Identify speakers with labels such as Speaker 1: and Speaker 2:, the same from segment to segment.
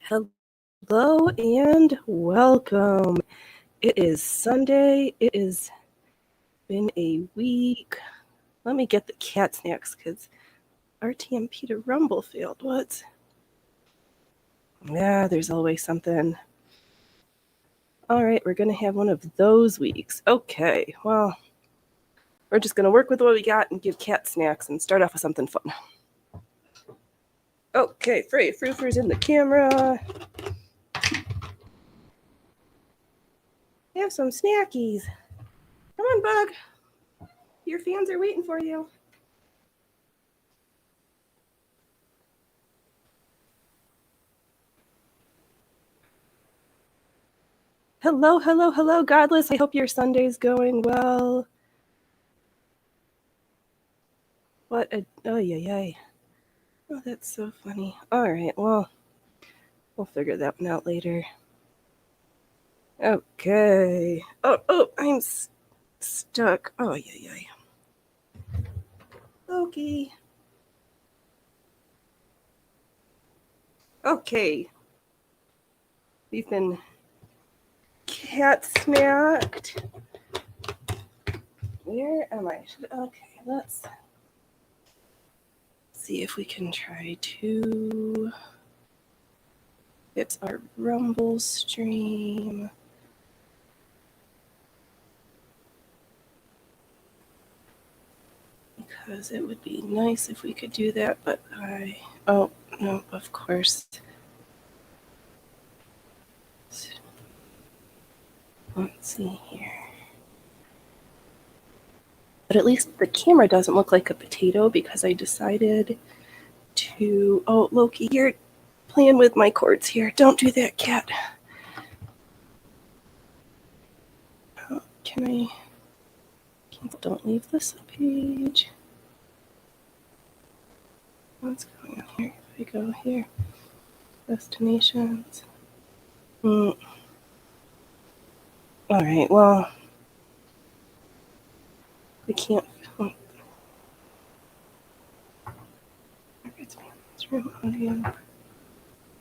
Speaker 1: Hello and welcome. It is Sunday. It has been a week. Let me get the cat snacks because RTMP to Rumble failed. What? Yeah, there's always something. All right, we're going to have one of those weeks. Okay, well, we're just going to work with what we got and give cat snacks and start off with something fun. Okay, Froofer's in the camera. Have some snackies. Come on, Bug. Your fans are waiting for you. Hello, Godless. I hope your Sunday's going well. What a... Oh, yay. Oh, that's so funny. All right, well, we'll figure that one out later. Okay. Oh, I'm stuck. Oh, yay. Loki. Okay. We've been cat smacked. Where am I? Okay, let's see if we can try to... It's our Rumble stream. Because it would be nice if we could do that, but oh, no, of course. Let's see here. But at least the camera doesn't look like a potato because I decided to... Oh, Loki, you're playing with my cords here. Don't do that, cat. Oh, can I... Don't leave this page. What's going on here? If I go here, destinations. All right, well, we can't. It's room audio.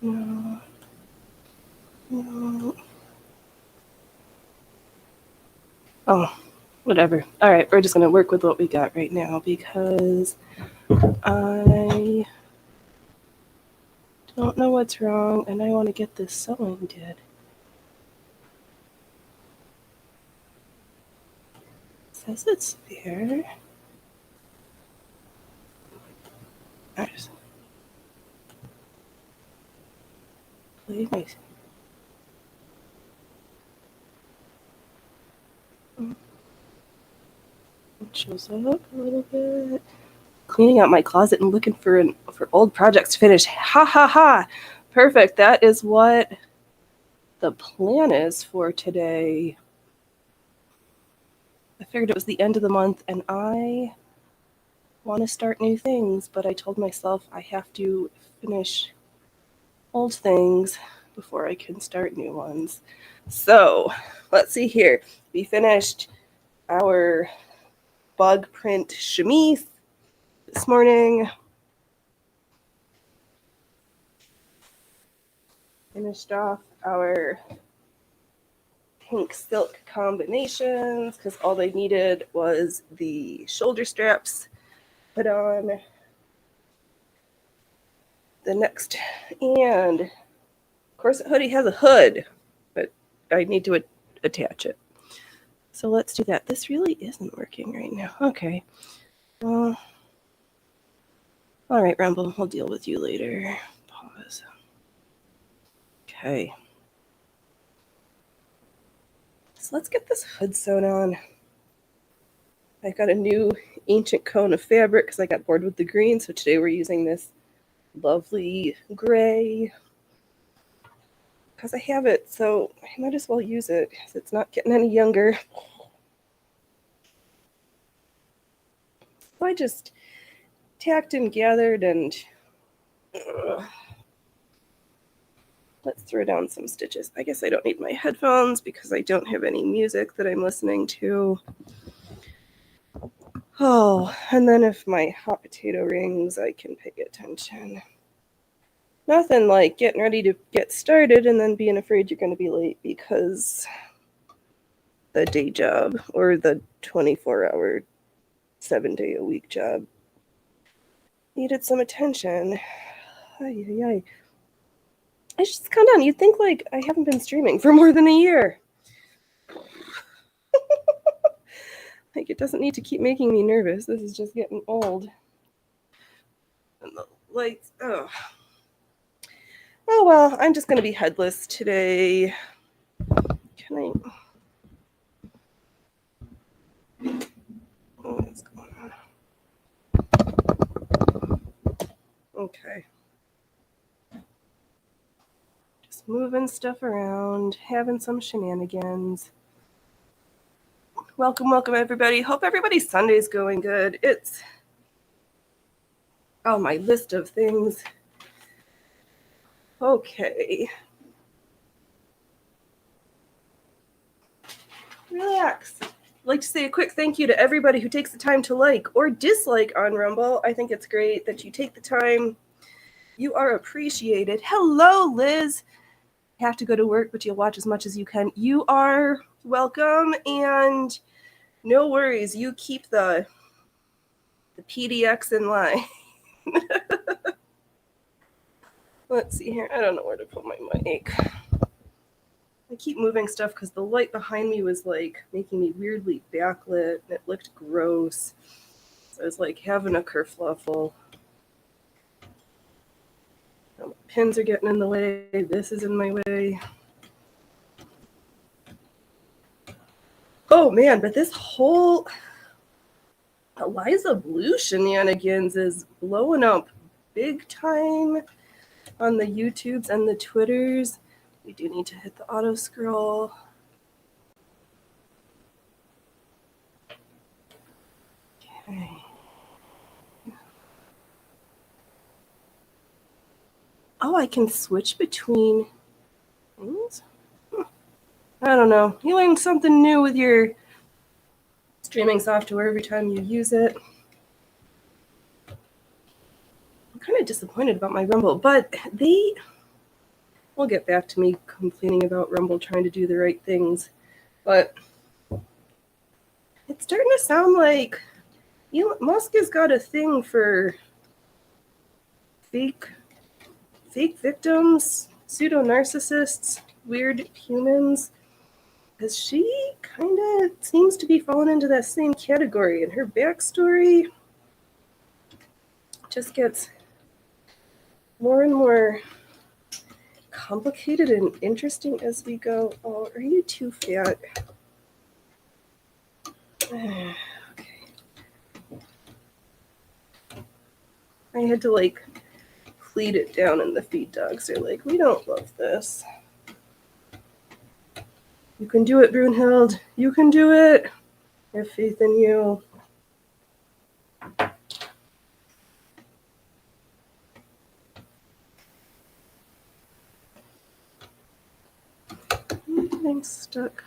Speaker 1: No. Oh, whatever. All right, we're just gonna work with what we got right now because I don't know what's wrong and I want to get this sewing did. It says it's there. I just play my... It shows up a little bit. Cleaning out my closet and looking for old projects to finish. Ha. Perfect. That is what the plan is for today. I figured it was the end of the month and I want to start new things, but I told myself I have to finish old things before I can start new ones. So let's see here. We finished our bug print chemise this morning. Finished off our pink silk combinations because all they needed was the shoulder straps put on. The next, and of course the hoodie has a hood, but I need to attach it. So let's do that. This really isn't working right now. Okay. Well, all right, Rumble, we'll deal with you later. Pause. Okay. So let's get this hood sewn on. I got a new ancient cone of fabric because I got bored with the green. So today we're using this lovely gray because I have it. So I might as well use it because it's not getting any younger. So I just tacked and gathered and let's throw down some stitches. I guess I don't need my headphones because I don't have any music that I'm listening to. Oh, and then if my hot potato rings, I can pay attention. Nothing like getting ready to get started and then being afraid you're going to be late because the day job or the 24-hour, 7-day-a-week job needed some attention. Ay, ay, ay. I just calm down. You'd think like I haven't been streaming for more than a year. Like it doesn't need to keep making me nervous. This is just getting old. And the lights, oh. Oh well, I'm just gonna be headless today. Can I? What's going on? Okay. Just moving stuff around, having some shenanigans. Welcome, welcome everybody. Hope everybody's Sunday's going good. It's my list of things. Okay. Relax. I'd like to say a quick thank you to everybody who takes the time to like or dislike on Rumble. I think it's great that you take the time. You are appreciated. Hello, Liz. You have to go to work, but you'll watch as much as you can. You are welcome, and no worries. You keep the PDX in line. Let's see here. I don't know where to put my mic. I keep moving stuff because the light behind me was like making me weirdly backlit and it looked gross. So I was like having a kerfluffle. My pins are getting in the way. This is in my way. Oh man, but this whole Eliza Blue shenanigans is blowing up big time on the YouTubes and the Twitters. We do need to hit the auto scroll. Okay. Oh, I can switch between things? I don't know. You learn something new with your streaming software every time you use it. I'm kind of disappointed about my Rumble, but they will get back to me complaining about Rumble trying to do the right things. But it's starting to sound like Elon Musk has got a thing for fake victims, pseudo-narcissists, weird humans. Because she kind of seems to be falling into that same category. And her backstory just gets more and more complicated and interesting as we go. Oh, are you too fat? Okay. I had to like plead it down, and the feed dogs are like, we don't love this. You can do it, Brunhild. You can do it. I have faith in you. I'm stuck.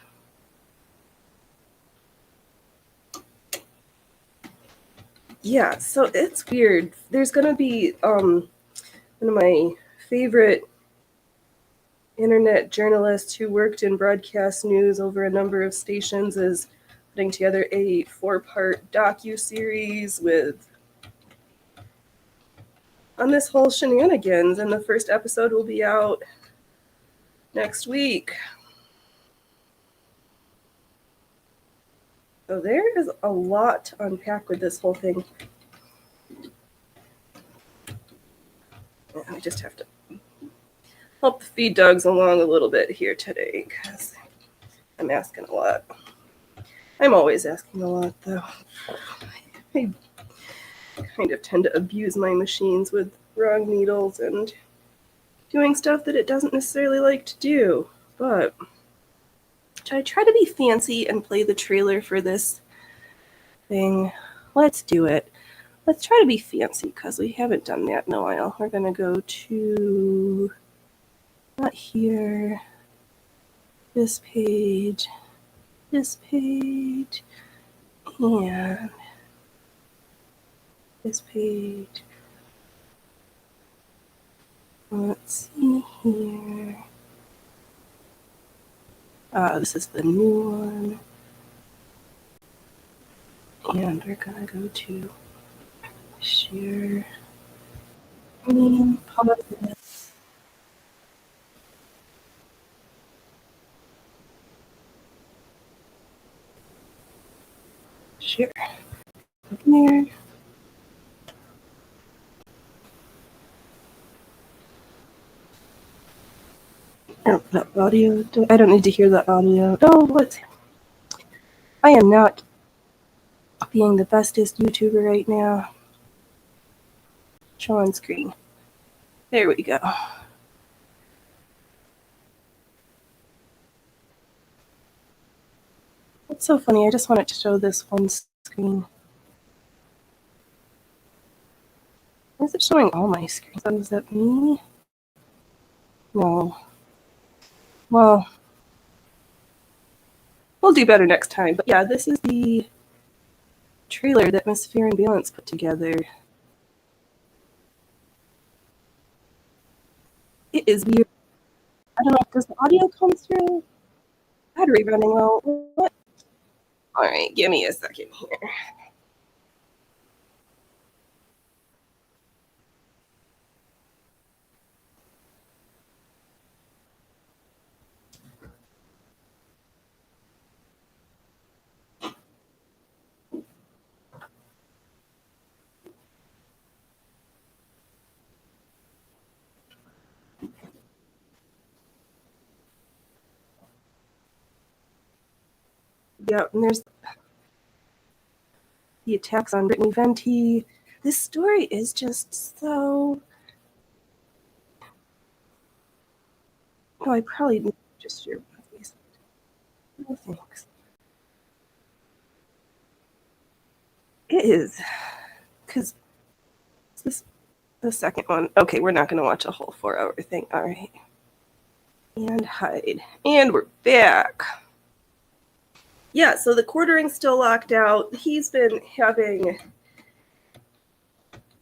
Speaker 1: Yeah, so it's weird. There's gonna be one of my favorite internet journalists who worked in broadcast news over a number of stations is putting together a 4-part docu-series on this whole shenanigans, and the first episode will be out next week. So there is a lot to unpack with this whole thing. I just have to help the feed dogs along a little bit here today because I'm asking a lot. I'm always asking a lot, though. I kind of tend to abuse my machines with wrong needles and doing stuff that it doesn't necessarily like to do. But should I try to be fancy and play the trailer for this thing? Let's do it. Let's try to be fancy because we haven't done that in a while. We're going to go to, not here, this page, and this page. Let's see here. This is the new one. And we're gonna go to Shure. Pause this. Sure. Here. Oh, that audio. I don't need to hear that audio. Oh, what? I am not being the bestest YouTuber right now. Show on screen. There we go. It's so funny. I just wanted to show this one screen. Is it showing all my screens? Is that me? No. Well, we'll do better next time. But yeah, this is the trailer that Miss Fear and Balance put together. It is weird. I don't know. Does the audio come through? Battery running low. What? All right, give me a second here. Yeah, and there's the attacks on Brittany Venti. This story is just so... Oh, I probably need to just share one of these. No thanks. It is. Because this the second one. Okay, we're not going to watch a whole 4-hour thing. All right. And hide. And we're back. Yeah, so the quartering's still locked out. He's been having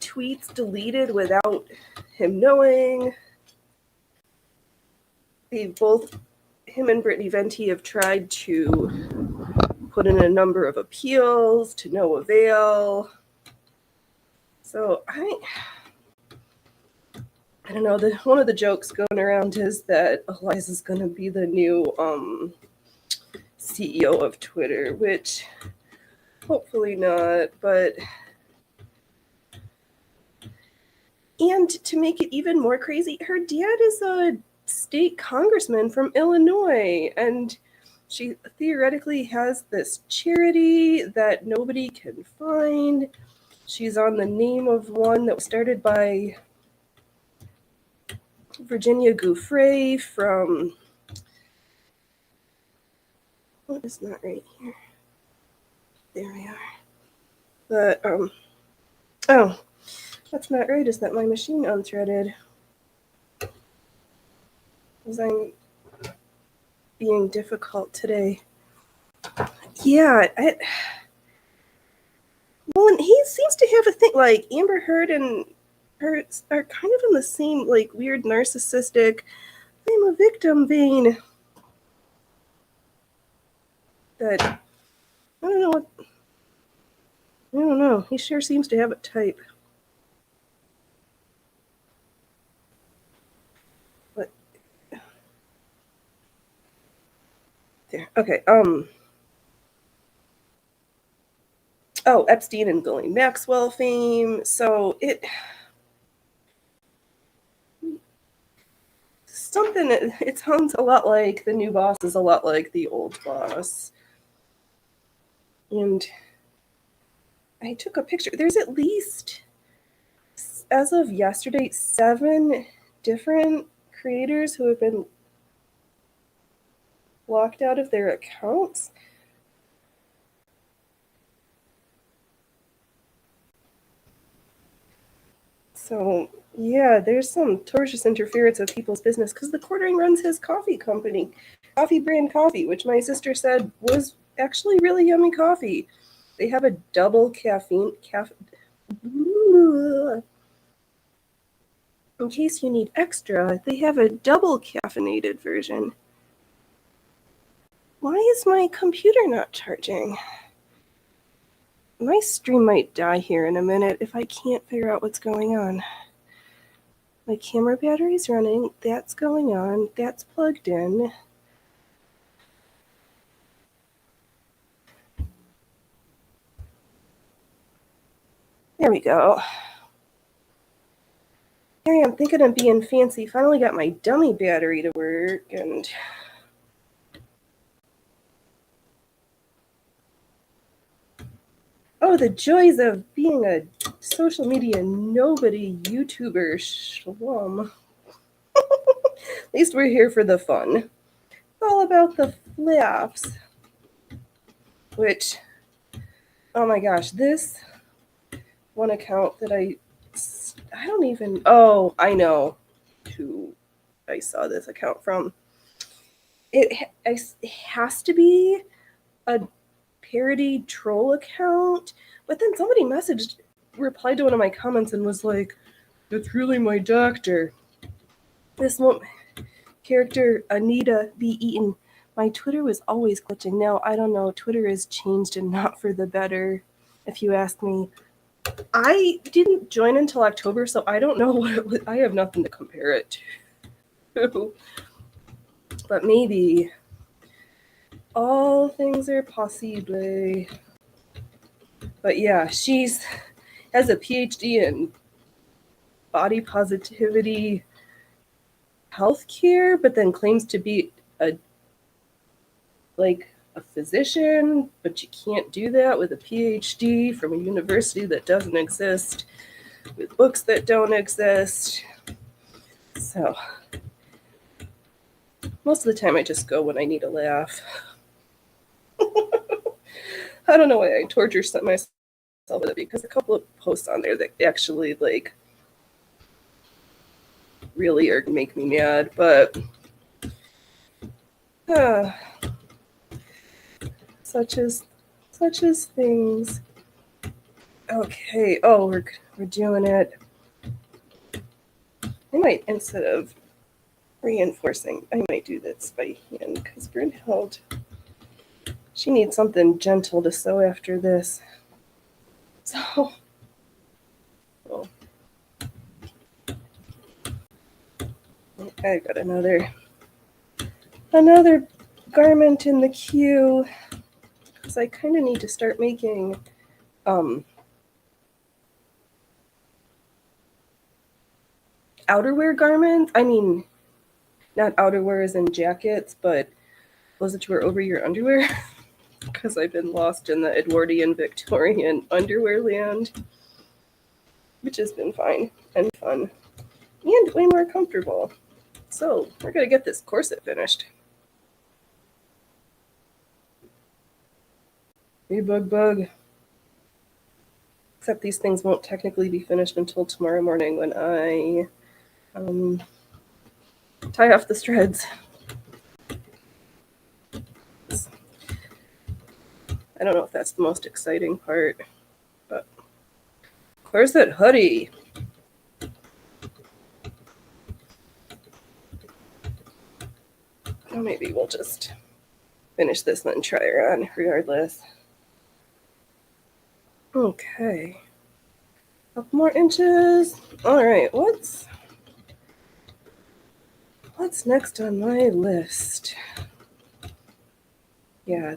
Speaker 1: tweets deleted without him knowing. Him and Brittany Venti have tried to put in a number of appeals to no avail. So I don't know. One of the jokes going around is that Eliza's going to be the new CEO of Twitter, which hopefully not. But and to make it even more crazy, her dad is a state congressman from Illinois, and she theoretically has this charity that nobody can find. She's on the name of one that was started by Virginia Gouffre from... Oh, it's not right here. There we are. But, oh, that's not right. Is that my machine unthreaded? Because I'm being difficult today. Yeah, well, and he seems to have a thing, like, Amber Heard and her are kind of in the same, like, weird narcissistic, I'm a victim vein. That, I don't know. He sure seems to have a type. But, there, okay, oh, Epstein and Ghislaine Maxwell fame. So it sounds a lot like the new boss is a lot like the old boss. And I took a picture. There's at least, as of yesterday, 7 different creators who have been locked out of their accounts. So, yeah, there's some tortious interference of people's business because the quartering runs his coffee company, Coffee Brand Coffee, which my sister said was actually really yummy coffee. They have a double caffeine In case you need extra, they have a double caffeinated version. Why is my computer not charging? My stream might die here in a minute if I can't figure out what's going on. My camera battery's running, that's going on, that's plugged in. There we go. Here I am thinking of being fancy. Finally got my dummy battery to work, and oh, the joys of being a social media nobody YouTuber shlum. At least we're here for the fun. It's all about the flaps. Which, oh my gosh, this one account that I don't even, oh, I know who I saw this account from. It has to be a parody troll account, but then somebody replied to one of my comments and was like, "It's really my doctor." This character, Anita B. Eaton. My Twitter was always glitching. Now, I don't know, Twitter has changed and not for the better, if you ask me. I didn't join until October, so I don't know what it was. I have nothing to compare it to. But maybe all things are possible. But yeah, she's has a PhD in body positivity healthcare, but then claims to be a physician, but you can't do that with a PhD from a university that doesn't exist, with books that don't exist. So most of the time I just go when I need a laugh. I don't know why I torture myself with it, because a couple of posts on there that actually really make me mad, but such as things. Okay, oh, we're doing it. I might, instead of reinforcing, I might do this by hand, because Brynhild, she needs something gentle to sew after this. So, oh. I got another garment in the queue, because I kind of need to start making outerwear garments. I mean, not outerwear as in jackets, but those that you wear over your underwear, because I've been lost in the Edwardian Victorian underwear land, which has been fine and fun and way more comfortable. So we're gonna get this corset finished. Hey, bug. Except these things won't technically be finished until tomorrow morning when I tie off the threads. I don't know if that's the most exciting part, but corset hoodie. Well, maybe we'll just finish this and then try her on regardless. Okay. Couple more inches. All right, what's next on my list? Yeah,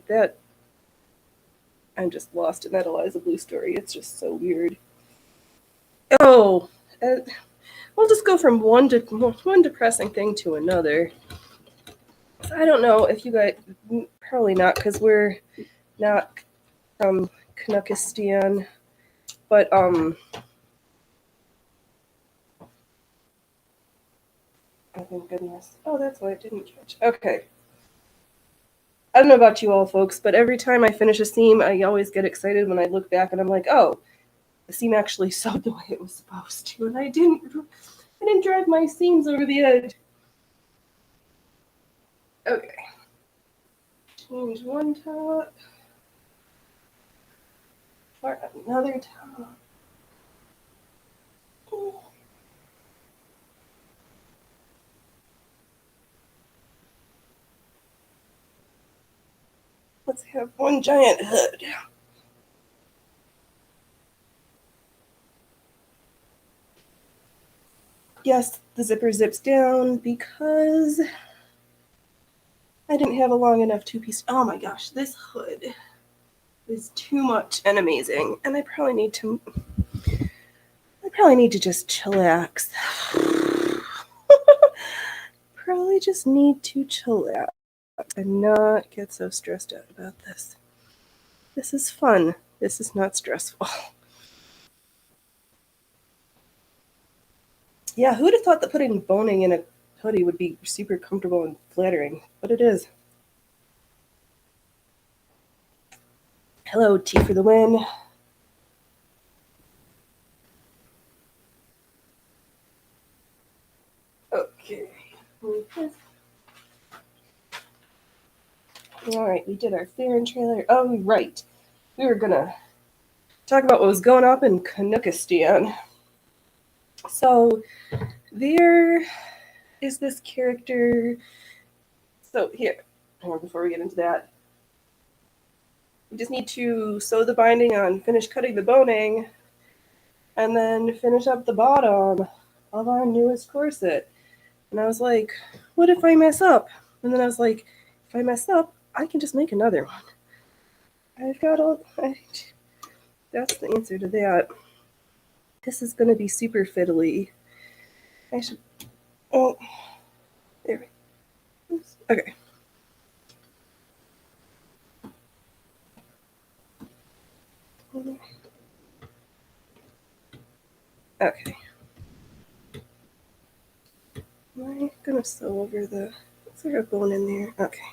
Speaker 1: I'm just lost in that Eliza Blue story. It's just so weird. Oh, we'll just go from one depressing thing to another. I don't know if you guys, probably not, because we're not from Canuckistan, but oh thank goodness. Oh, that's why it didn't catch. Okay. I don't know about you all folks, but every time I finish a seam, I always get excited when I look back and I'm like, oh, the seam actually sewed the way it was supposed to, and I didn't drag my seams over the edge. Okay. Change one top. For another top. let's have one giant hood. Yes, the zipper zips down because I didn't have a long enough two-piece. Oh my gosh, this hood is too much and amazing, and I probably need to just chillax. Probably just need to chillax and not get so stressed out about this. This is fun. This is not stressful. Yeah, who'd have thought that putting boning in a hoodie would be super comfortable and flattering, but it is. Hello, Tea for the win. Okay. All right, we did our Farron trailer. Oh, right. We were gonna talk about what was going on in Canuckistan. So there is this character. So here, before we get into that, we just need to sew the binding on, finish cutting the boning, and then finish up the bottom of our newest corset. And I was like, what if I mess up? And then I was like, if I mess up, I can just make another one. I've got all. That's the answer to that. This is going to be super fiddly. I should. Oh, there. Oops. Okay. Okay. Am I gonna sew over the? Is there a bone in there? Okay.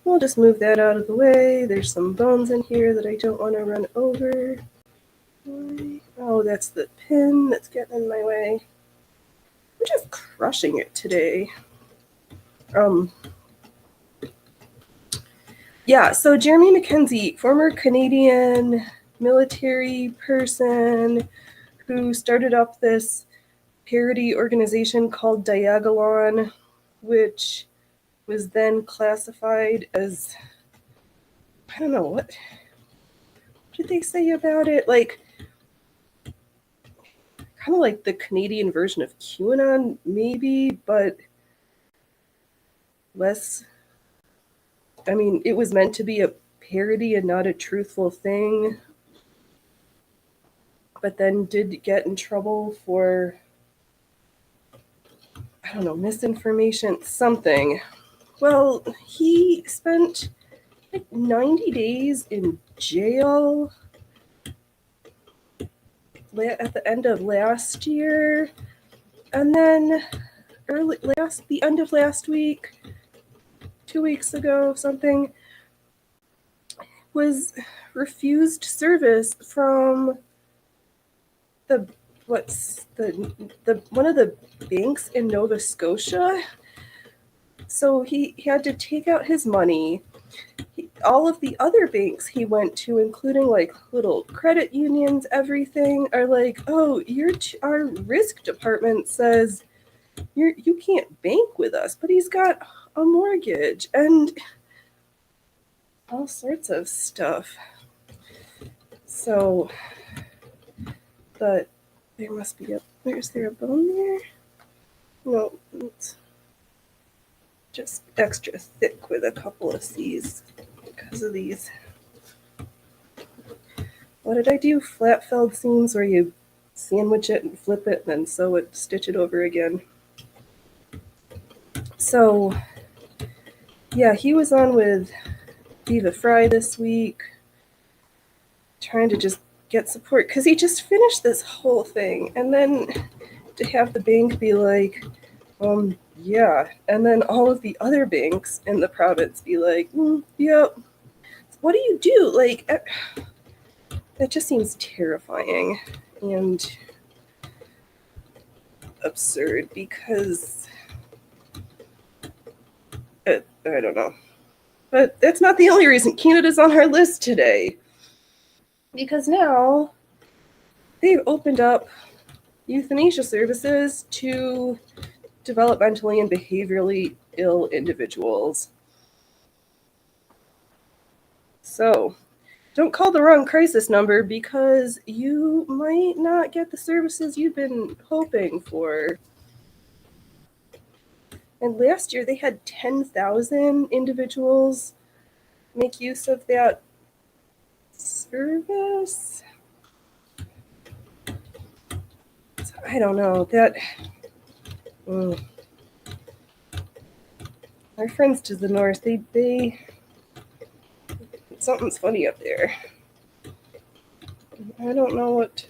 Speaker 1: We'll just move that out of the way. There's some bones in here that I don't want to run over. Oh, that's the pin that's getting in my way. I'm just crushing it today. Yeah, so Jeremy Mackenzie, former Canadian military person who started up this parody organization called Diagolon, which was then classified as, I don't know, what did they say about it? Like, kind of like the Canadian version of QAnon, maybe, but less. I mean, it was meant to be a parody and not a truthful thing, but then did get in trouble for, I don't know, misinformation, something. Well, he spent like 90 days in jail at the end of last year, and then the end of last week, 2 weeks ago, something, was refused service from the one of the banks in Nova Scotia. So he had to take out his money. All of the other banks he went to, including like little credit unions, everything, are like, oh, our risk department says you can't bank with us, but he's got a mortgage and all sorts of stuff. So, but there must be is there a bone there? No, it's just extra thick with a couple of C's because of these. What did I do? Flat felled seams where you sandwich it and flip it and then sew it, stitch it over again. So, yeah, he was on with Viva Fry this week, trying to just get support because he just finished this whole thing, and then to have the bank be like, yeah, and then all of the other banks in the province be like, yep. What do you do? Like, that just seems terrifying and absurd because I don't know. But that's not the only reason Canada's on our list today. Because now they've opened up euthanasia services to developmentally and behaviorally ill individuals. So don't call the wrong crisis number because you might not get the services you've been hoping for. And last year they had 10,000 individuals make use of that service. So I don't know. Our friends to the north, they something's funny up there. I don't know what.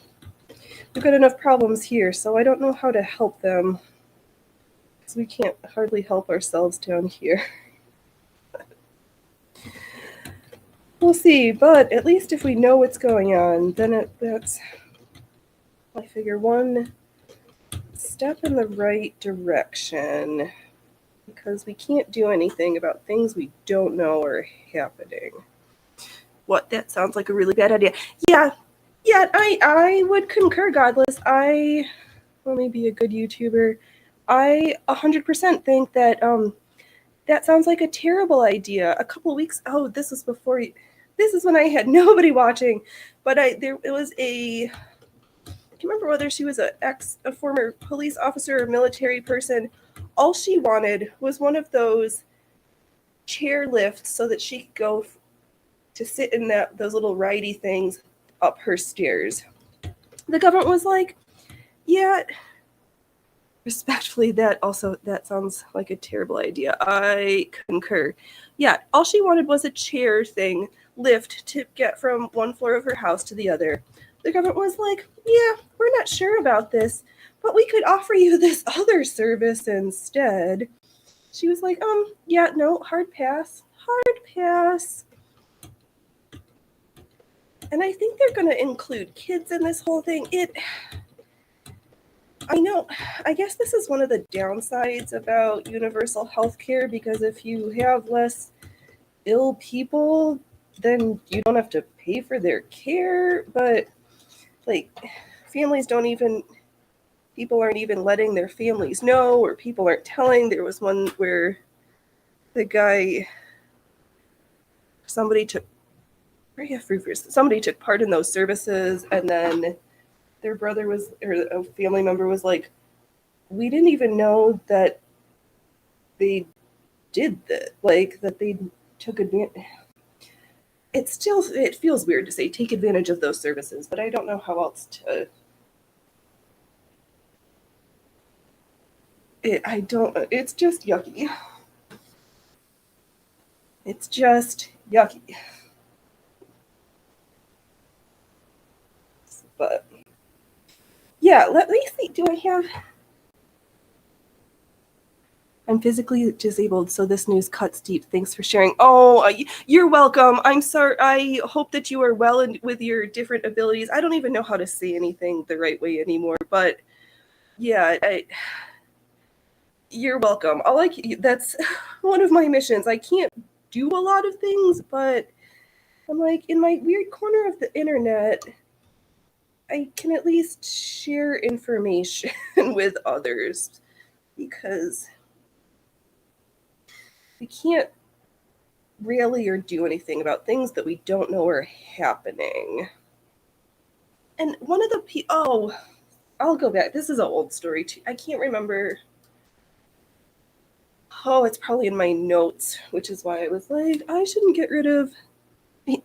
Speaker 1: We've got enough problems here, so I don't know how to help them. Because we can't hardly help ourselves down here. We'll see, but at least if we know what's going on, then that's, I figure, one step in the right direction. Because we can't do anything about things we don't know are happening. What? That sounds like a really bad idea. Yeah, I would concur, Godless. I let me be a good YouTuber. I 100% think that that sounds like a terrible idea. A couple of weeks. Oh, this was before. This is when I had nobody watching, but it was a. I can't remember whether she was a former police officer or military person. All she wanted was one of those chair lifts so that she could go to sit in those little ridey things up her stairs. The government was like, yeah, respectfully, that sounds like a terrible idea. I concur. Yeah, all she wanted was a chair thing, lift to get from one floor of her house to the other. The government was like, yeah, we're not sure about this, but we could offer you this other service instead. She was like, yeah, no, hard pass. And I think they're going to include kids in this whole thing. I guess this is one of the downsides about universal health care, because if you have less ill people, then you don't have to pay for their care. But, like, people aren't even letting their families know, or people aren't telling. There was one where somebody took part in those services, and then their brother or a family member was like, we didn't even know that they did that, like that they took advantage. It feels weird to say take advantage of those services, but I don't know how else to. It's just yucky. It's just yucky. But yeah, let me see. Do I have? I'm physically disabled, so this news cuts deep. Thanks for sharing. Oh, you're welcome. I'm sorry. I hope that you are well with your different abilities. I don't even know how to say anything the right way anymore, but yeah, you're welcome. That's one of my missions. I can't do a lot of things, but I'm like, in my weird corner of the internet, I can at least share information with others, because we can't really or do anything about things that we don't know are happening. And one of the I'll go back. This is an old story too. I can't remember. Oh, it's probably in my notes, which is why I was like, I shouldn't get rid of.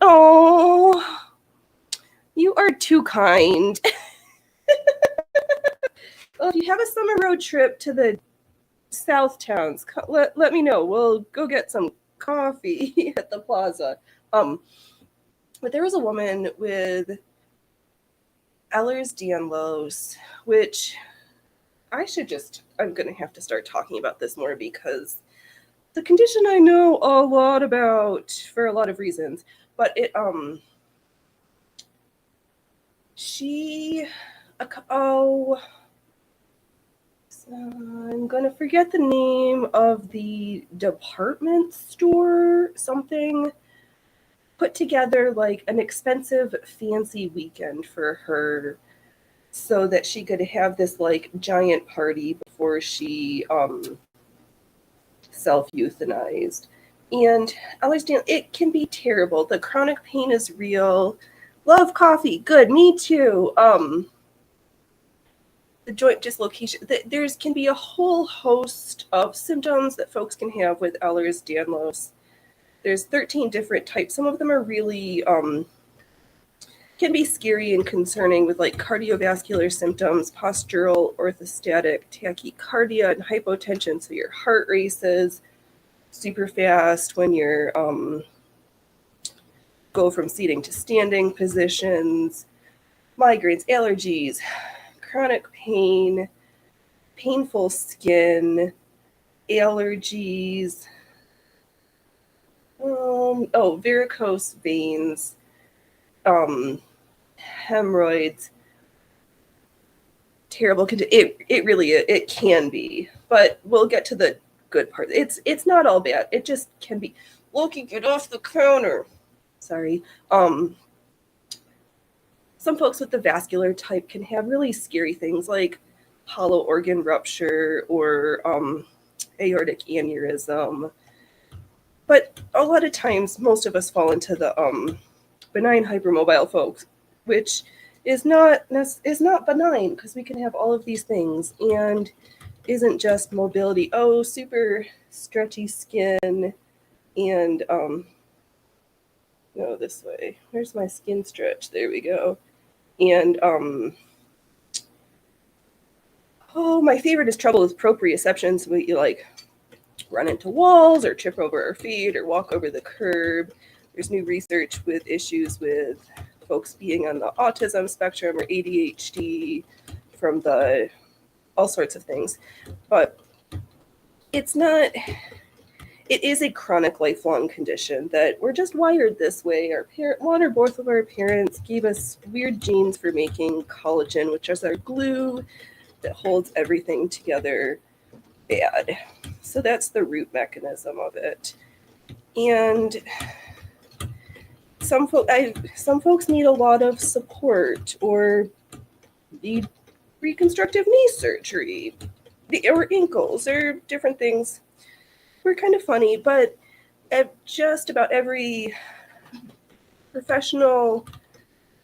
Speaker 1: Oh, you are too kind. Well, if you have a summer road trip to the South Towns, let me know. We'll go get some coffee at the plaza. But there was a woman with Ehlers-Danlos, which I'm going to have to start talking about this more, because the condition I know a lot about for a lot of reasons, but I'm going to forget the name of the department store, something, put together like an expensive fancy weekend for her so that she could have this like giant party before she self-euthanized. And Ehlers-Danlos, it can be terrible. The chronic pain is real. Love coffee. Good. Me too. The joint dislocation. There's can be a whole host of symptoms that folks can have with Ehlers-Danlos. There's 13 different types. Some of them are really can be scary and concerning with like cardiovascular symptoms, postural, orthostatic tachycardia, and hypotension. So your heart races super fast when you're go from seating to standing positions, migraines, allergies, chronic pain, painful skin, allergies, varicose veins, hemorrhoids. Terrible. It really it can be, but we'll get to the good part. It's not all bad. It just can be. Loki, get off the counter. Sorry. Some folks with the vascular type can have really scary things like hollow organ rupture or aortic aneurysm. But a lot of times, most of us fall into the benign hypermobile folks, which is not benign because we can have all of these things and isn't just mobility. Oh, super stretchy skin and no, this way. Where's my skin stretch? There we go. And my favorite is trouble with proprioception. So you like run into walls or trip over our feet or walk over the curb. There's new research with issues with folks being on the autism spectrum or ADHD from the all sorts of things. But it's not, it is a chronic lifelong condition that we're just wired this way. One or both of our parents gave us weird genes for making collagen, which is our glue that holds everything together bad. So that's the root mechanism of it. And some folks need a lot of support or need reconstructive knee surgery or ankles or different things. We're kind of funny, but just about every professional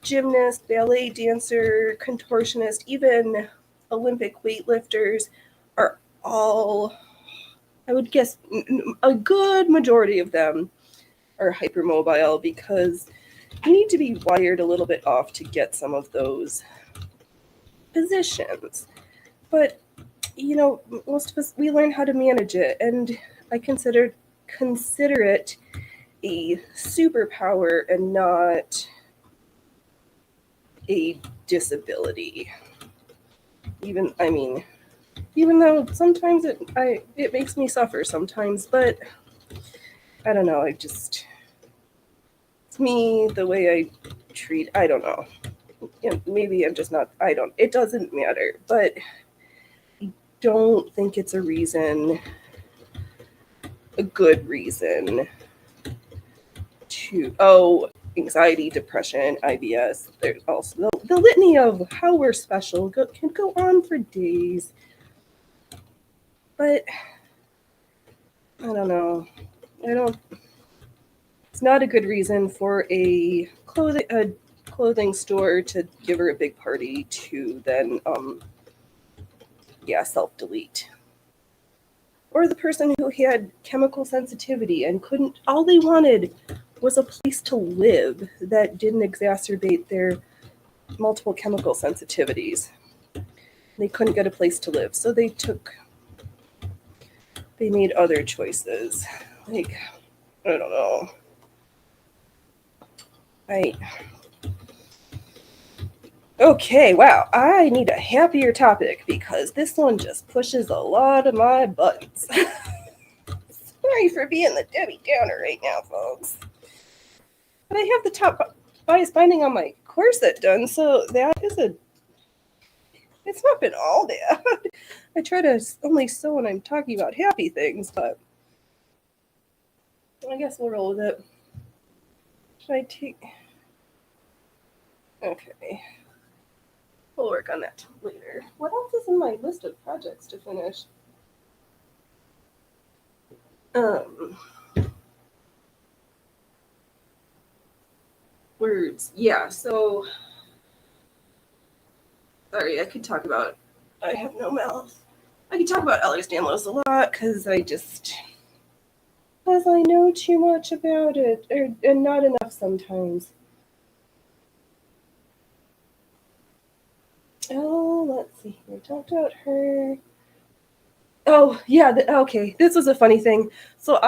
Speaker 1: gymnast, ballet dancer, contortionist, even Olympic weightlifters are all, I would guess, a good majority of them are hypermobile because you need to be wired a little bit off to get some of those positions. But, most of us, we learn how to manage it, and I consider it a superpower and not a disability. Even though sometimes it makes me suffer sometimes, but I don't know, it's me, the way I treat, I don't know. Maybe I'm just not, it doesn't matter, but I don't think it's a good reason to, anxiety, depression, IBS. There's also the litany of how we're special can go on for days. But I don't know. It's not a good reason for a clothing store to give her a big party to then self-delete. Or the person who had chemical sensitivity and all they wanted was a place to live that didn't exacerbate their multiple chemical sensitivities. They couldn't get a place to live, so they made other choices. Like, I don't know. Okay, wow. I need a happier topic because this one just pushes a lot of my buttons. Sorry for being the Debbie Downer right now, folks. But I have the top bias binding on my corset done, so that is it's not been all bad. I try to only sew when I'm talking about happy things, but I guess we'll roll with it. Should I take... Okay. We'll work on that later. What else is in my list of projects to finish? words. Yeah, so sorry, I could talk about, I have no mouth. I could talk about Ehlers-Danlos a lot because I know too much about it, and not enough sometimes. Oh, let's see here. Talked about her. Oh, yeah, okay. This was a funny thing. So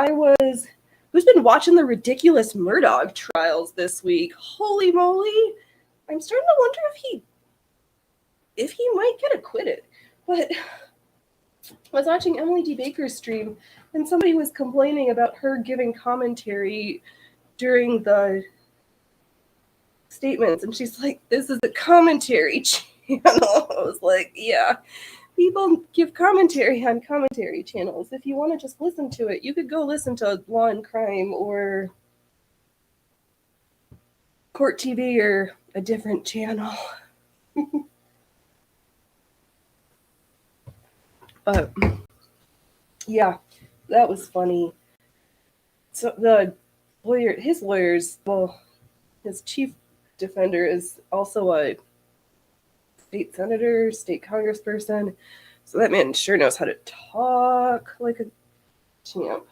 Speaker 1: who's been watching the ridiculous Murdoch trials this week? Holy moly. I'm starting to wonder if he might get acquitted. But I was watching Emily D. Baker's stream, and somebody was complaining about her giving commentary during the statements, and she's like, "This is a commentary channel." I was like, "Yeah, people give commentary on commentary channels. If you want to just listen to it, you could go listen to Law and Crime or Court TV or a different channel." But yeah, that was funny. So his lawyers, well, his chief defender is also a state senator, state congressperson. So that man sure knows how to talk like a champ.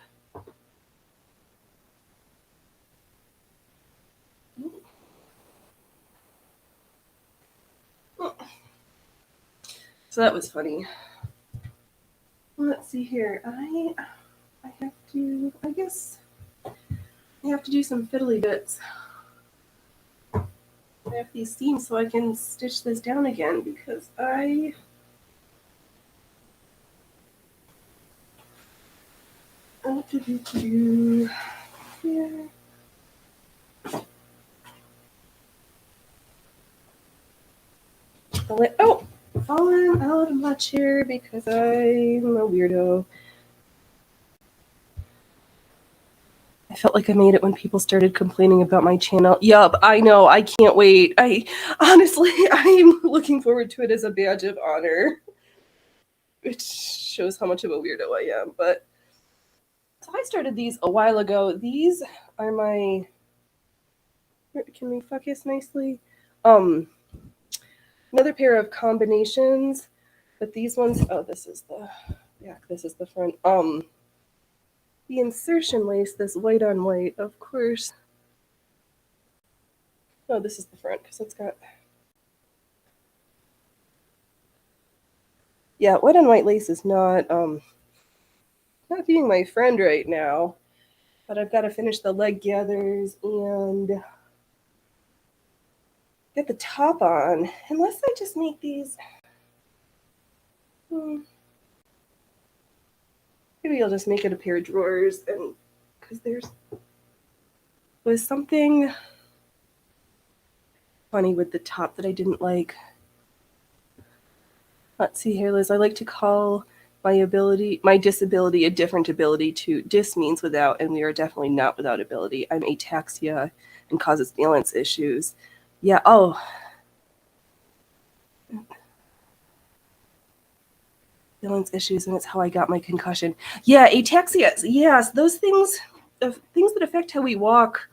Speaker 1: So that was funny. Let's see here. I have to, I guess, I have to do some fiddly bits. I have these seams so I can stitch this down again because I have to do here. Oh, falling out of my chair because I'm a weirdo. I felt like I made it when people started complaining about my channel. Yup, I know. I can't wait. Honestly, I'm looking forward to it as a badge of honor. Which shows how much of a weirdo I am. But so I started these a while ago. These are my. Can we focus nicely? Another pair of combinations, but these ones. Oh, this is the back. This is the front. The insertion lace, this white on white, of course. No, this is the front because it's got. Yeah, white on white lace is not being my friend right now. But I've got to finish the leg gathers and get the top on. Unless I just make these. Maybe I'll just make it a pair of drawers, and because was something funny with the top that I didn't like. Let's see here, Liz. I like to call my disability a different ability to dis means without, and we are definitely not without ability. I'm ataxia and causes balance issues. Yeah, oh. Balance issues, and it's how I got my concussion. Yeah, ataxia. Yes, those things that affect how we walk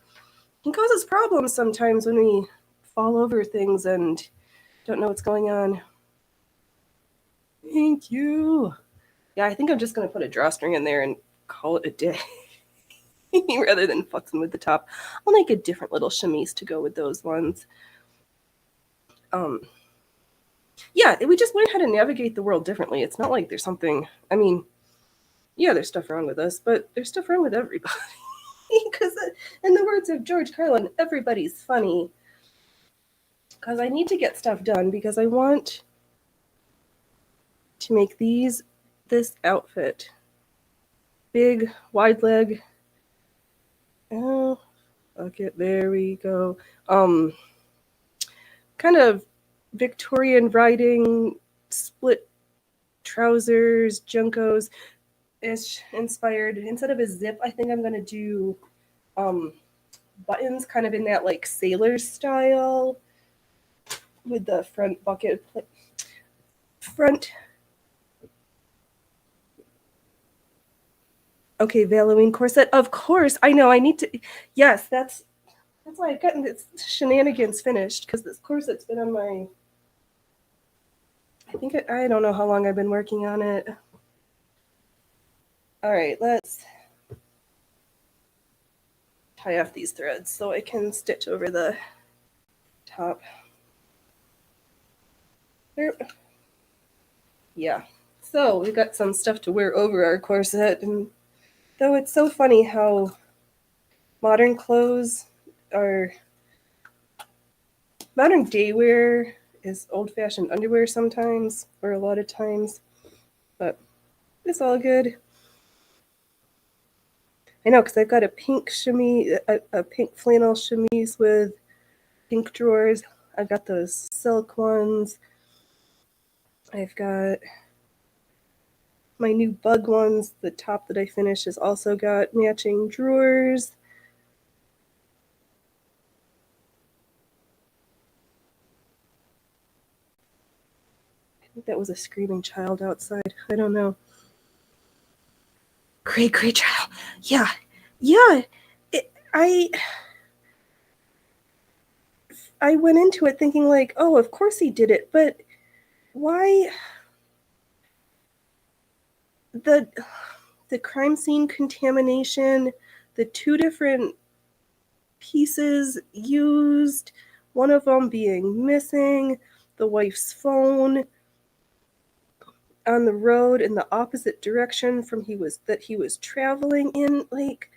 Speaker 1: can cause us problems sometimes when we fall over things and don't know what's going on. Thank you. Yeah, I think I'm just going to put a drawstring in there and call it a day. Rather than futzing with the top. I'll make a different little chemise to go with those ones. Yeah, we just learn how to navigate the world differently. It's not like there's something, I mean, yeah, there's stuff wrong with us, but there's stuff wrong with everybody. Because in the words of George Carlin, everybody's funny. Because I need to get stuff done because I want to make this outfit. Big, wide leg. Oh, fuck it. There we go. Kind of Victorian riding, split trousers, Junkos ish inspired. Instead of a zip, I think I'm gonna do buttons kind of in that like sailor style with the front bucket front. Okay, Halloween corset. Of course, I know. I need to. Yes, that's That's why I've gotten this shenanigans finished, because this course, it's been on my, I don't know how long I've been working on it. All right, let's tie off these threads so I can stitch over the top. There. Yeah, so we've got some stuff to wear over our corset, and though it's so funny how modern clothes are, modern day wear is old-fashioned underwear sometimes, or a lot of times, but it's all good. I know, because I've got a pink chemise, a pink flannel chemise with pink drawers. I've got those silk ones. I've got my new bug ones. The top that I finished has also got matching drawers. I think that was a screaming child outside. I don't know. Great child. Yeah. I went into it thinking like, oh, of course he did it, but why the crime scene contamination, the two different pieces used, one of them being missing, the wife's phone on the road in the opposite direction from he was traveling in. Like,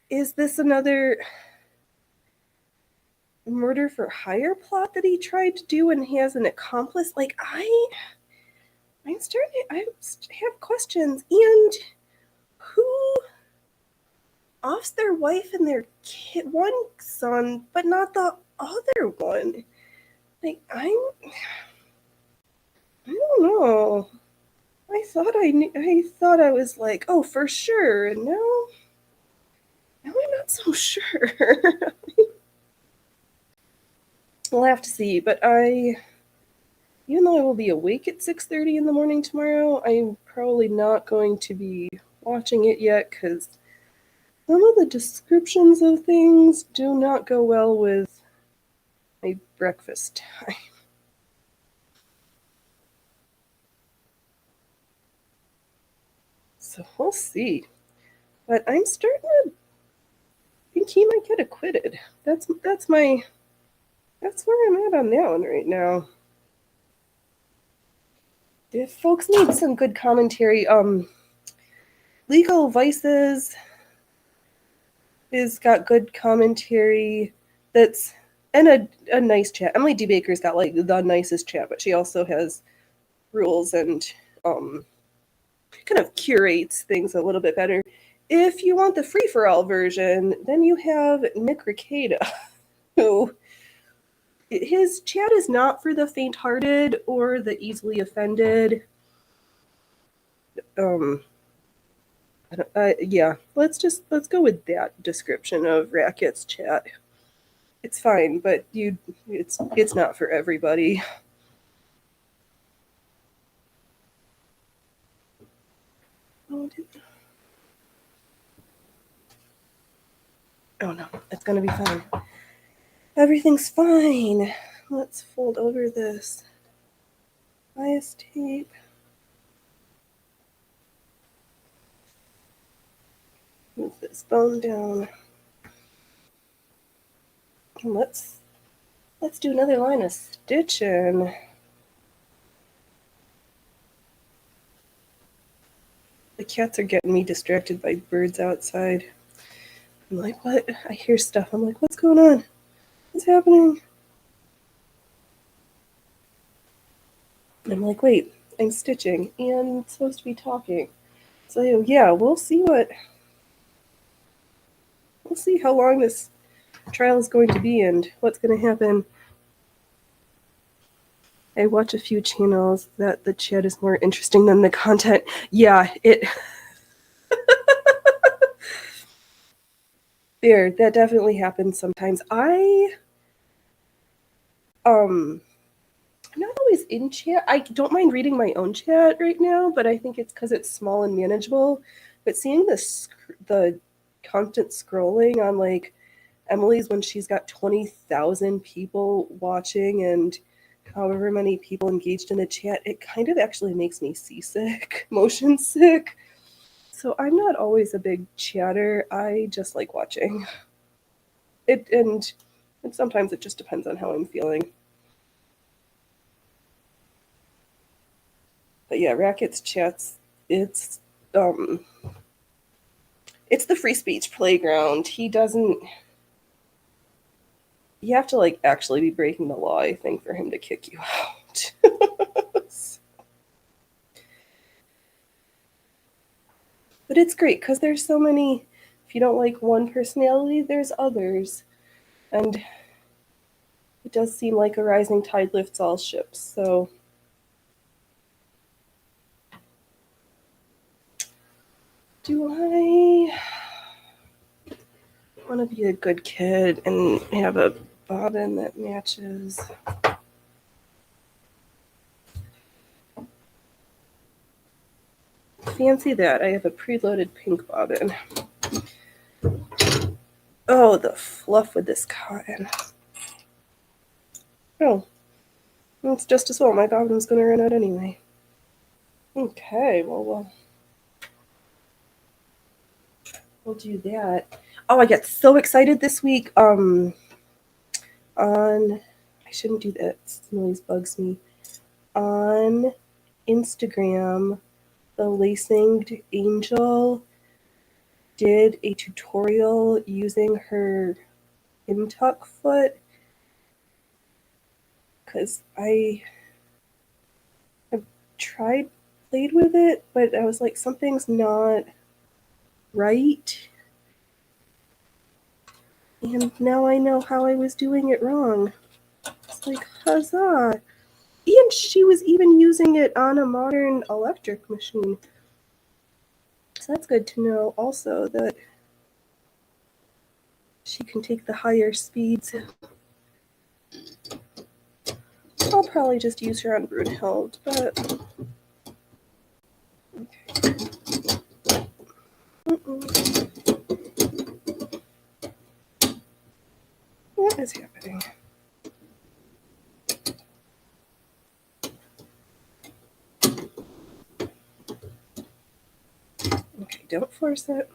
Speaker 1: is this another murder for hire plot that he tried to do and he has an accomplice? Like, I have questions. And who offs their wife and their kid, one son, but not the other one? Like, I don't know. I thought I was like, oh, for sure, and now I'm not so sure. We'll have to see, but even though I will be awake at 6:30 in the morning tomorrow, I'm probably not going to be watching it yet, because some of the descriptions of things do not go well with my breakfast time. So we'll see. But I'm starting to think he might get acquitted. That's where I'm at on that one right now. If folks need some good commentary, Legal Vices is got good commentary that's, and a nice chat. Emily D. Baker's got like the nicest chat, but she also has rules and kind of curates things a little bit better. If you want the free-for-all version, then you have Nick Ricada, who, his chat is not for the faint-hearted or the easily offended. Yeah, let's go with that description of Racket's chat. It's fine, but it's not for everybody. Oh no, it's gonna be fine. Everything's fine. Let's fold over this bias tape. Move this bone down. And let's do another line of stitching. The cats are getting me distracted by birds outside. I'm like, what? I hear stuff. I'm like, what's going on? What's happening? And I'm like, wait, I'm stitching and I'm supposed to be talking. So yeah, we'll see how long this trial is going to be and what's going to happen. I watch a few channels that the chat is more interesting than the content. Yeah, that definitely happens sometimes. I'm not always in chat. I don't mind reading my own chat right now, but I think it's because it's small and manageable. But seeing the constant scrolling on like Emily's, when she's got 20,000 people watching and however many people engaged in the chat, it kind of actually makes me seasick, motion sick. So I'm not always a big chatter. I just like watching. And sometimes it just depends on how I'm feeling. But yeah, Racket's chats, it's the free speech playground. He doesn't. You have to like actually be breaking the law, I think, for him to kick you out. But it's great because there's so many. If you don't like one personality, there's others, and it does seem like a rising tide lifts all ships. So do I want to be a good kid and have a bobbin that matches? Fancy that. I have a preloaded pink bobbin. Oh, the fluff with this cotton. Oh, it's just as well. My bobbin's going to run out anyway. Okay, well, we'll do that. Oh, I get so excited this week. I shouldn't do that. It always bugs me. On Instagram, the Lacinged Angel did a tutorial using her in-tuck foot, because I've played with it, but I was like, something's not right. And now I know how I was doing it wrong. It's like, huzzah! And she was even using it on a modern electric machine. So that's good to know also, that she can take the higher speeds. I'll probably just use her on Brunhild, but okay. What is happening? Okay, don't force it.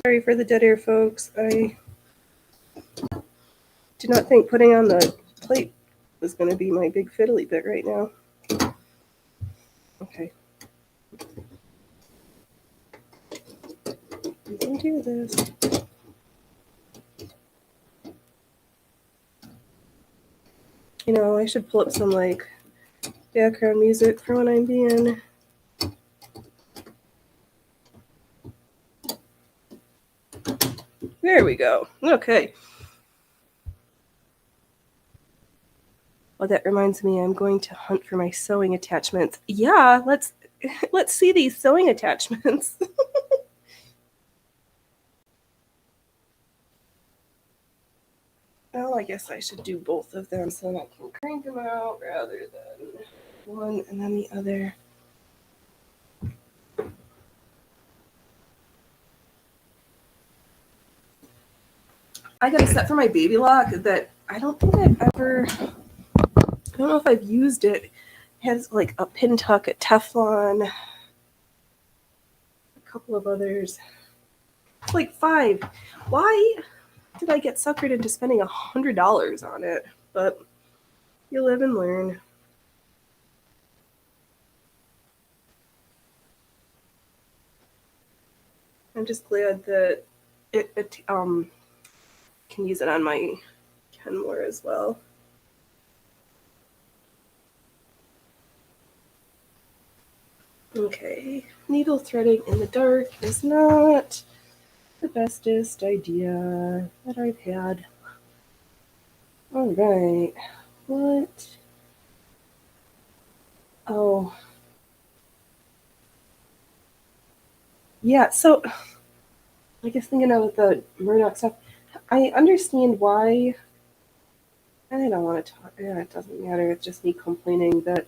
Speaker 1: Sorry for the dead air, folks. I did not think putting on the plate was going to be my big fiddly bit right now. Okay. We can do this. You know, I should pull up some, like, background music for when I'm being... There we go. Okay. Well, that reminds me, I'm going to hunt for my sewing attachments. Yeah, let's see these sewing attachments. Well, I guess I should do both of them so that I can crank them out rather than one and then the other. I got a set for my baby lock that I don't think I've ever... I don't know if I've used it. It has like a pin tuck, a Teflon, a couple of others. It's like 5. Why did I get suckered into spending $100 on it? But you live and learn. I'm just glad that it can use it on my Kenmore as well. Okay, needle threading in the dark is not the bestest idea that I've had. All right, what? Oh. Yeah, so I guess thinking of the Murdoch stuff, I understand why. I don't want to talk. Yeah, it doesn't matter. It's just me complaining that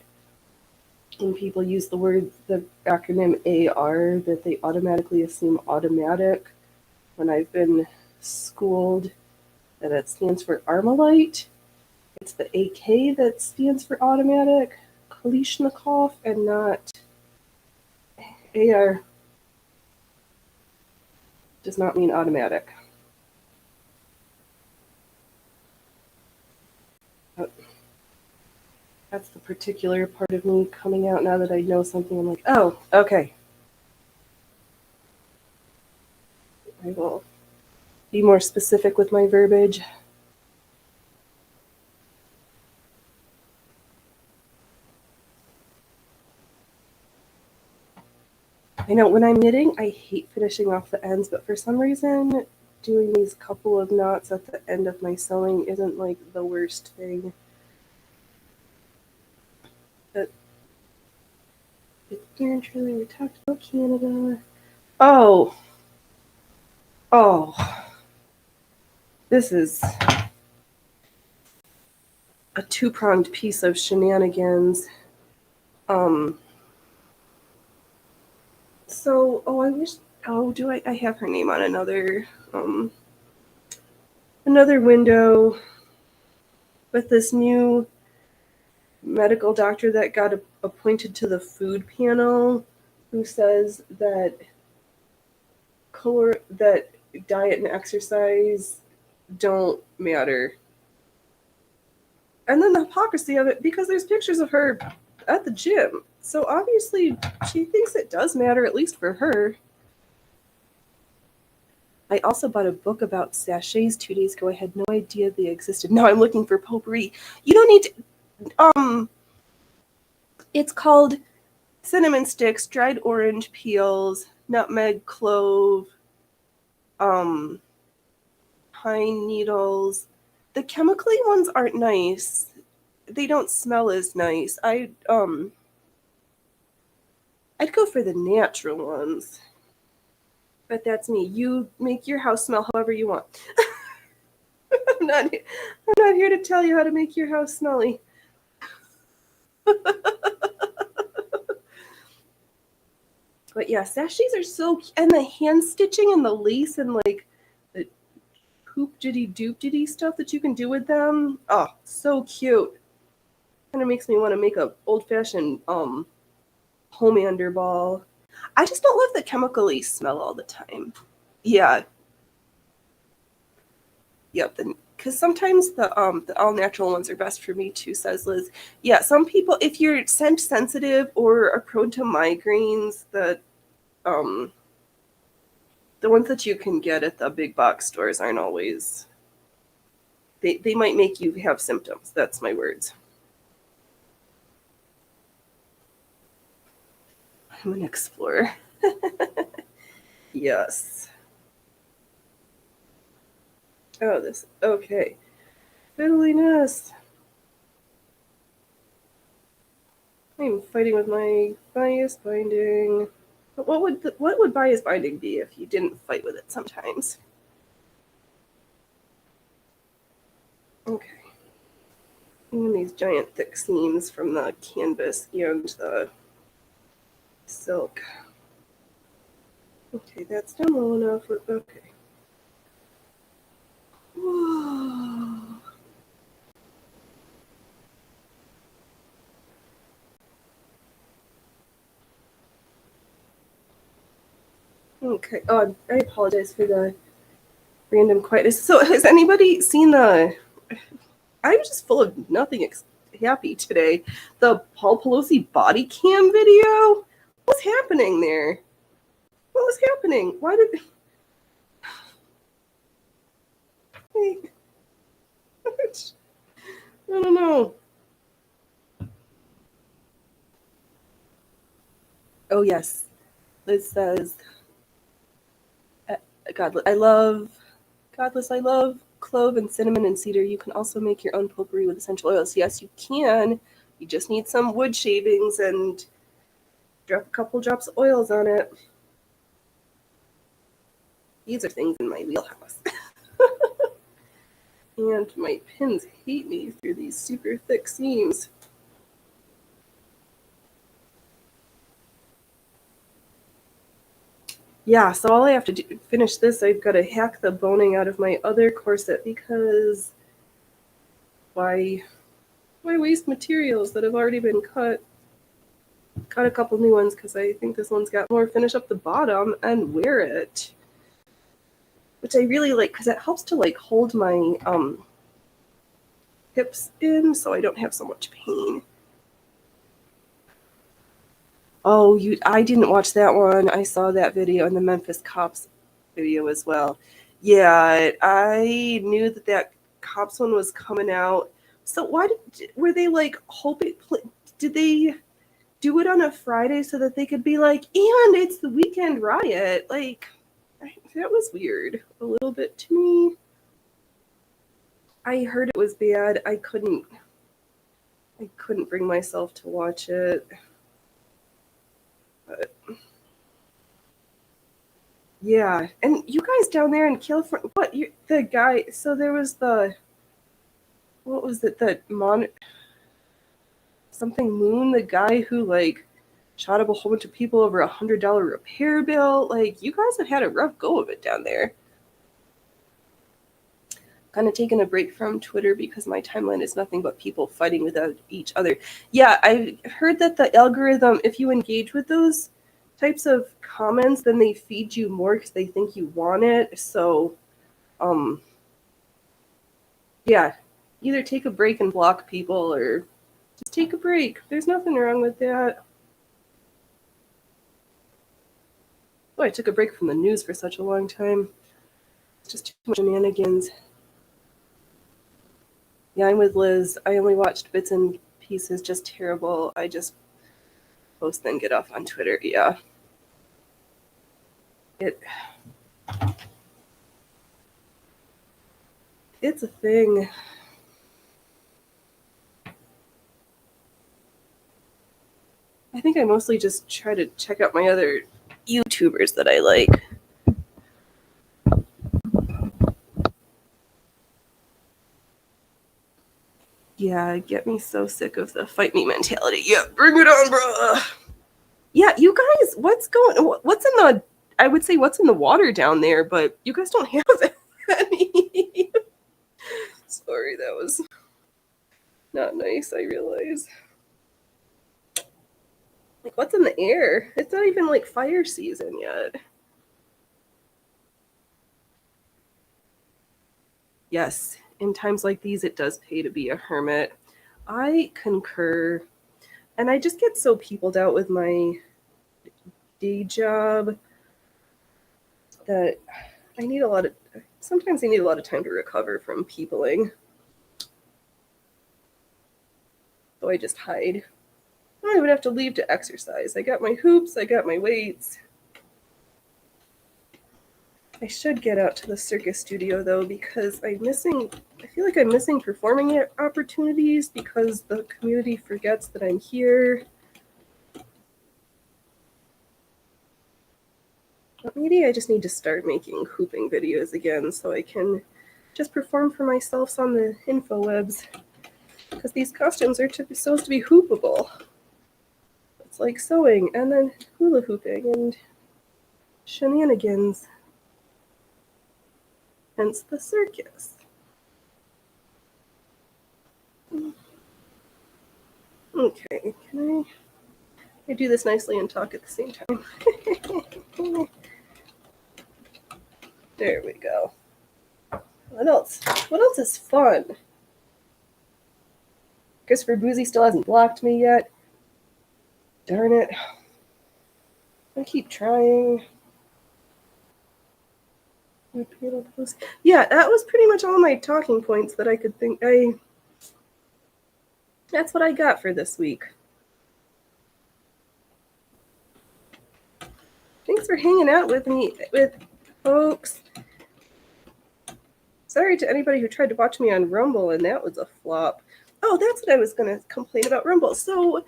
Speaker 1: when people use the acronym AR, that they automatically assume automatic. When I've been schooled that it stands for Armalite, it's the AK that stands for automatic, Kalishnikov, and not AR. Does not mean automatic. That's the particular part of me coming out now that I know something. I'm like, oh, okay. I will be more specific with my verbiage. I know when I'm knitting, I hate finishing off the ends, but for some reason, doing these couple of knots at the end of my sewing isn't like the worst thing. But it's truly, we talked about Canada. Oh, oh, this is a two-pronged piece of shenanigans. So, I wish. Oh, do I have her name on another window with this new medical doctor that got appointed to the food panel, who says that that diet and exercise don't matter. And then the hypocrisy of it, because there's pictures of her at the gym. So obviously she thinks it does matter, at least for her. I also bought a book about sachets 2 days ago. I had no idea they existed. Now I'm looking for potpourri. You don't need to, it's called cinnamon sticks, dried orange peels, nutmeg, clove, pine needles. The chemically ones aren't nice. They don't smell as nice. I'd go for the natural ones. But that's me. You make your house smell however you want. I'm not here to tell you how to make your house smelly. But yeah, sachets are so, and the hand stitching and the lace and like the hoop diddy doop diddy stuff that you can do with them. Oh, so cute. Kind of makes me want to make a old fashioned homemander ball. I just don't love the chemically smell all the time. Yeah. Yep. Because sometimes the all natural ones are best for me too, says Liz. Yeah, some people, if you're scent sensitive or are prone to migraines, um the ones that you can get at the big box stores aren't always. They might make you have symptoms. That's my words. I'm an explorer. Yes. Oh, this. Okay. Fiddliness. I'm fighting with my bias binding. But what would bias binding be if you didn't fight with it sometimes? Okay. And these giant thick seams from the canvas and the silk. Okay, that's down low enough. Okay. Whoa. Okay. Oh, I apologize for the random quietness. So, has anybody seen the? I'm just full of nothing happy today. The Paul Pelosi body cam video. What's happening there? What was happening? Why did? I don't know. Oh yes, Liz says, "God, I love Godless. I love clove and cinnamon and cedar. You can also make your own potpourri with essential oils. Yes, you can, You just need some wood shavings and drop a couple drops of oils on it. These are things in my wheelhouse. And my pins hate me through these super thick seams. Yeah, so all I have to do to finish this, I've got to hack the boning out of my other corset because why waste materials that have already been cut? Cut a couple new ones because I think this one's got more. Finish up the bottom and wear it, which I really like because it helps to like hold my hips in so I don't have so much pain. Oh, I didn't watch that one. I saw that video and the Memphis Cops video as well. Yeah, I knew that Cops one was coming out. So were they like hoping, did they do it on a Friday so that they could be like, and it's the weekend riot? Like, that was weird a little bit to me. I heard it was bad. I couldn't bring myself to watch it. But yeah, and you guys down there in California, the guy, so there was what was it, something Moon, the guy who like shot up a whole bunch of people over $100 repair bill. Like, you guys have had a rough go of it down there. Kind of taken a break from Twitter because my timeline is nothing but people fighting with each other. Yeah, I heard that the algorithm, if you engage with those types of comments, then they feed you more because they think you want it. So, yeah, either take a break and block people or just take a break. There's nothing wrong with that. Oh, I took a break from the news for such a long time. It's just too much shenanigans. Yeah, I'm with Liz. I only watched bits and pieces, just terrible. I just post then get off on Twitter. Yeah. It's a thing. I think I mostly just try to check out my other YouTubers that I like. Yeah, get me so sick of the fight me mentality. Yeah, bring it on, bro. Yeah, you guys, what's I would say what's in the water down there, but you guys don't have any. Sorry, that was not nice, I realize. Like, what's in the air? It's not even like fire season yet. Yes, in times like these, it does pay to be a hermit. I concur. And I just get so peopled out with my day job that sometimes I need a lot of time to recover from peopling. So I just hide. I don't even have to leave to exercise. I got my hoops, I got my weights. I should get out to the circus studio though, because I feel like I'm missing performing opportunities because the community forgets that I'm here. But maybe I just need to start making hooping videos again so I can just perform for myself on the infowebs. Because these costumes are supposed to be hoopable. It's like sewing and then hula hooping and shenanigans. Hence the circus. Okay, can I do this nicely and talk at the same time? There we go. What else? What else is fun? Christopher Boozy still hasn't blocked me yet. Darn it. I keep trying. Yeah, that was pretty much all my talking points that I could think. That's what I got for this week. Thanks for hanging out with me, folks. Sorry to anybody who tried to watch me on Rumble and that was a flop. Oh, that's what I was going to complain about Rumble. So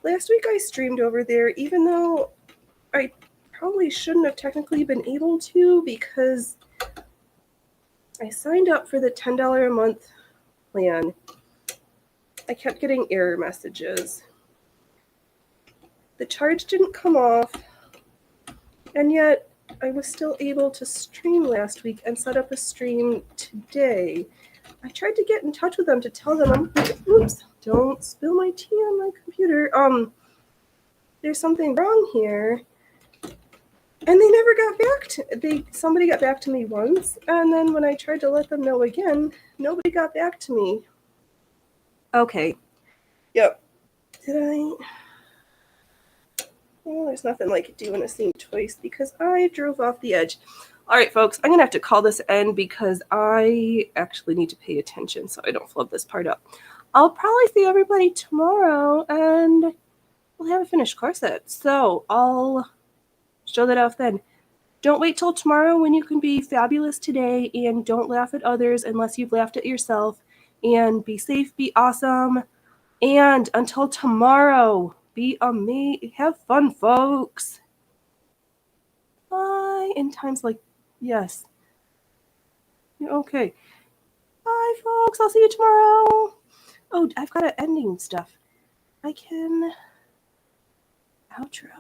Speaker 1: last week I streamed over there, even though I probably shouldn't have technically been able to because I signed up for the $10 a month plan. I kept getting error messages. The charge didn't come off, and yet I was still able to stream last week and set up a stream today. I tried to get in touch with them to tell them, oops, don't spill my tea on my computer. There's something wrong here. And they never got back to somebody got back to me once, and then when I tried to let them know again, nobody got back to me. Okay. Yep. Did I? Well, there's nothing like doing a scene twice because I drove off the edge. All right, folks, I'm going to have to call this end because I actually need to pay attention so I don't flub this part up. I'll probably see everybody tomorrow, and we'll have a finished corset. So I'll show that off then. Don't wait till tomorrow when you can be fabulous today, and don't laugh at others unless you've laughed at yourself. And be safe, be awesome. And until tomorrow, be amazing. Have fun, folks. Bye. In times like, yes. Okay. Bye, folks. I'll see you tomorrow. Oh, I've got an ending stuff. I can outro.